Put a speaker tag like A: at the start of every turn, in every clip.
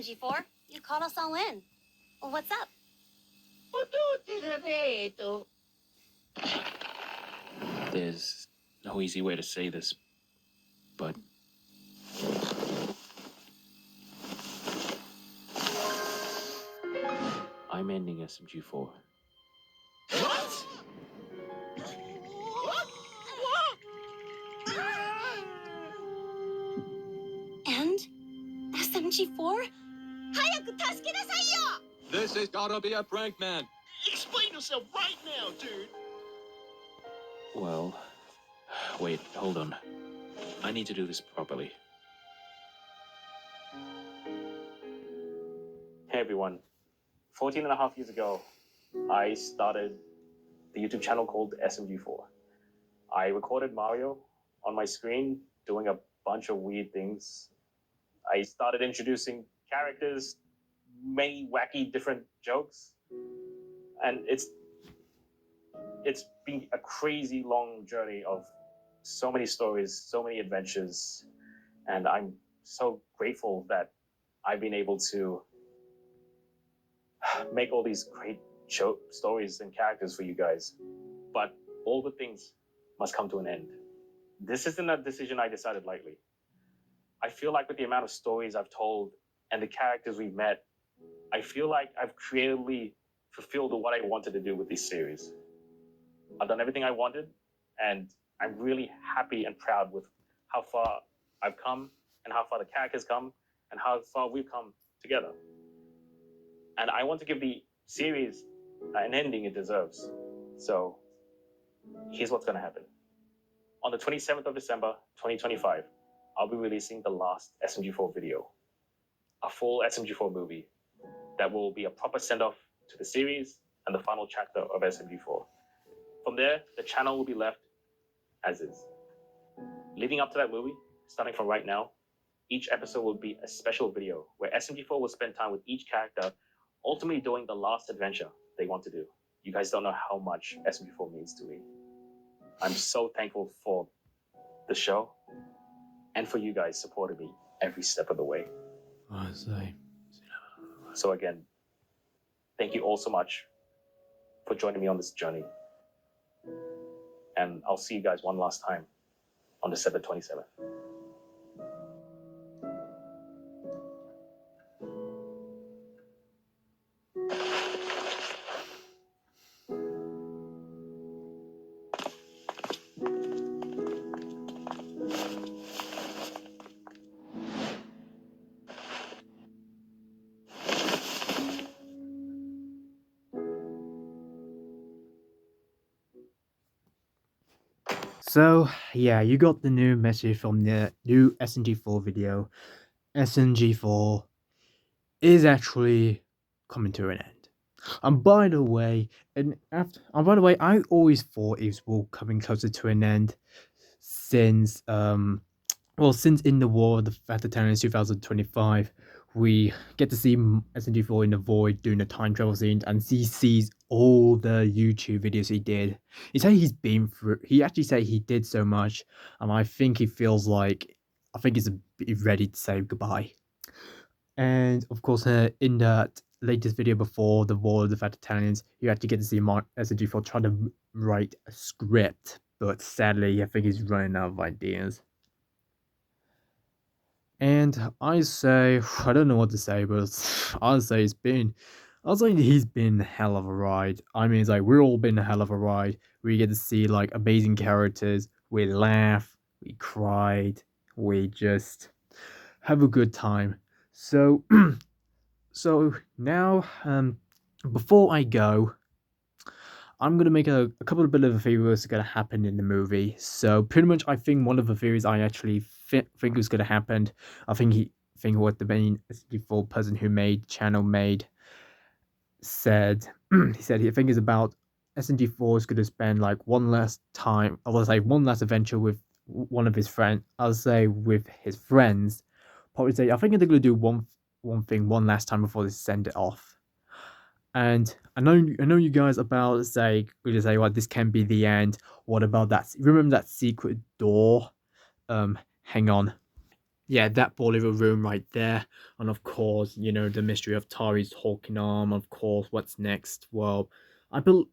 A: SMG4. You called us all in. Well, what's up?
B: There's no easy way to say this, but I'm ending SMG4.
C: What?
A: And SMG4?
D: This has gotta be a prank, man.
C: Explain yourself right now, dude.
B: Well, wait, hold on. I need to do this properly. Hey everyone. 14 and a half years ago, I started the YouTube channel called SMG4. I recorded Mario on my screen doing a bunch of weird things. I started introducing characters, many wacky different jokes, and it's been a crazy long journey of so many stories, so many adventures, and I'm so grateful that I've been able to make all these great stories and characters for you guys. But all the things must come to an end. This isn't a decision I decided lightly. I feel like with the amount of stories I've told and the characters we've met, I feel like I've creatively fulfilled what I wanted to do with this series. I've done everything I wanted, and I'm really happy and proud with how far I've come and how far the characters come and how far we've come together. And I want to give the series an ending it deserves. So here's what's going to happen. On the 27th of December, 2025, I'll be releasing the last SMG4 video, a full SMG4 movie that will be a proper send-off to the series and the final chapter of SMG4. From there, the channel will be left as is. Leading up to that movie, starting from right now, each episode will be a special video where SMG4 will spend time with each character, ultimately doing the last adventure they want to do. You guys don't know how much SMG4 means to me. I'm so thankful for the show and for you guys supporting me every step of the way. So again, thank you all so much for joining me on this journey. And I'll see you guys one last time on December 27th.
E: So, yeah, you got the new message from the new SMG4 video. SMG4 is actually coming to an end. And by the way, I always thought it was coming closer to an end since since in the War of the Veterans 2025, we get to see SMG4 in the void doing the time travel scenes, and he sees all the YouTube videos he did. He said he actually said he did so much, and I think he feels like, he's ready to say goodbye. And of course, in that latest video before the War of the Fat Italians, you actually get to see SMG4 trying to write a script, but sadly, I think he's running out of ideas. And I don't know what to say, but I'll say he's been a hell of a ride. I mean, it's like, we're all been a hell of a ride. We get to see like amazing characters. We laugh, we cried, we just have a good time. So, so now, before I go, I'm going to make a couple of bit of theories are going to happen in the movie. So pretty much, I think one of the theories I actually think was going to happen, I think what the main SMG4 person who made the channel said, he said he thinks about SMG4 is going to spend like one last time, I will say one last adventure with one of his friends, I'll say with his friends, probably say, I think they're going to do one thing one last time before they send it off. And I know you guys about say well, this can be the end. What about that? Remember that secret door? Hang on. yeah, that Bollywood room right there. And of course, you know, the mystery of Tari's talking arm. Of course, what's next? Well, I, bel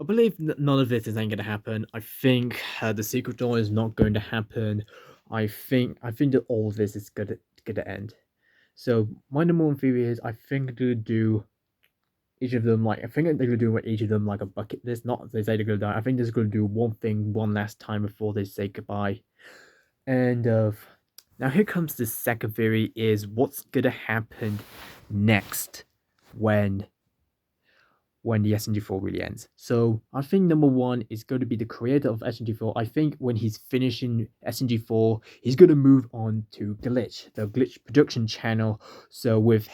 E: I believe none of this is ain't gonna happen. I think the secret door is not going to happen. I think that all of this is gonna end. So my number one theory is I think they're gonna do each of them like I think they're gonna do each of them like a bucket list. Not they say they're gonna die. I think they're just gonna do one thing one last time before they say goodbye. And now here comes the second theory is what's gonna happen next when the SNG4 really ends. So I think number one is going to be the creator of SNG4. I think when he's finishing SNG4, he's going to move on to Glitch, the Glitch production channel. So with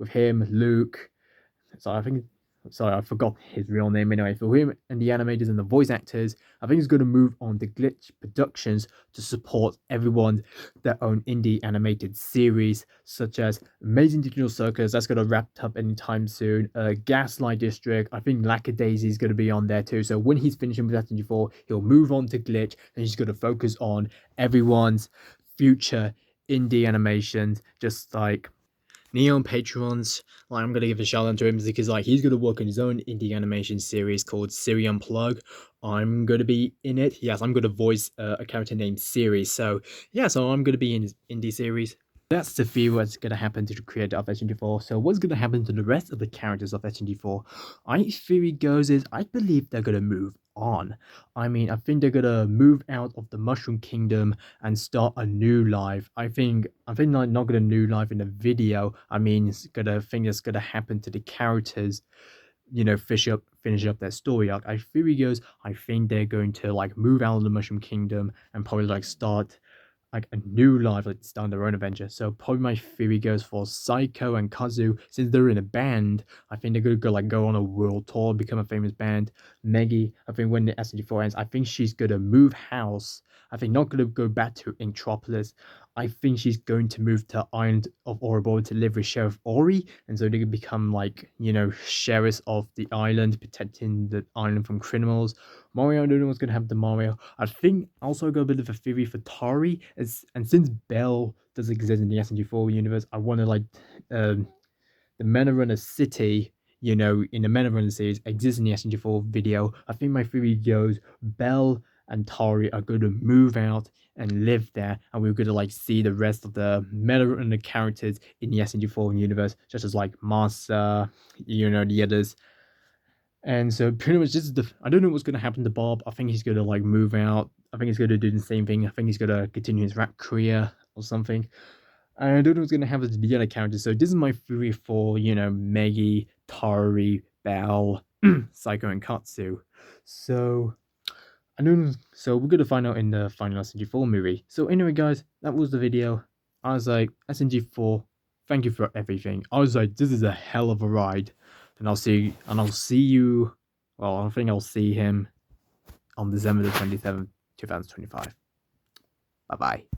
E: him, Luke, so I think, sorry, I forgot his real name anyway. For him and the animators and the voice actors, I think he's going to move on to Glitch Productions to support everyone their own indie animated series, such as Amazing Digital Circus, that's going to wrap up anytime soon. Gaslight District, I think Lackadaisy is going to be on there too. So when he's finishing with SNG4, he'll move on to Glitch and he's going to focus on everyone's future indie animations, just like Neon Patrons. Like, I'm gonna give a shout out to him because like he's gonna work on his own indie animation series called Siri Unplug. I'm gonna be in it. Yes, I'm gonna voice a character named Siri. So yeah, so I'm gonna be in his indie series. That's the theory what's gonna happen to the creator of SNG4. So what's gonna happen to the rest of the characters of SNG4? My theory goes is I believe they're gonna move on. I mean, I think they're gonna move out of the Mushroom Kingdom and start a new life. I think not gonna new life in the video. I mean, it's gonna thing that's gonna happen to the characters. You know, finish up their story arc. I theory goes. I think they're going to like move out of the Mushroom Kingdom and probably like start like a new life, like start their own adventure. So probably my theory goes for Psycho and Kazu, since they're in a band. I think they're gonna go on a world tour, become a famous band. Meggy, I think when the SNG4 ends, I think she's gonna move house. I think not gonna go back to Intropolis. I think she's going to move to Island of Oribor to live with Sheriff Ori, and so they can become like, you know, sheriffs of the island, protecting the island from criminals. Mario, I don't know what's gonna happen to Mario. I think also got a bit of a theory for Tari, and since Belle does exist in the SNG4 universe, I want to like the Mana Runner City, you know, in the Mana Runner series exists in the SNG4 video. I think my theory goes Belle and Tari are going to move out and live there, and we're going to like see the rest of the Mana Runner characters in the SNG4 universe, such as like Masa, you know, the others. And so pretty much this is the I don't know what's gonna happen to Bob. I think he's gonna like move out. I think he's gonna do the same thing. I think he's gonna continue his rap career or something. And I don't know what's gonna happen to the other characters. So this is my theory for, you know, Meggy, Tari, Belle, Psycho, and Katsu. So I don't so we're gonna find out in the final SNG4 movie. So anyway guys, that was the video. I was like, SNG4, thank you for everything. I was like, this is a hell of a ride. And I'll see you. Well, I think I'll see him on December the 27th, 2025. Bye bye.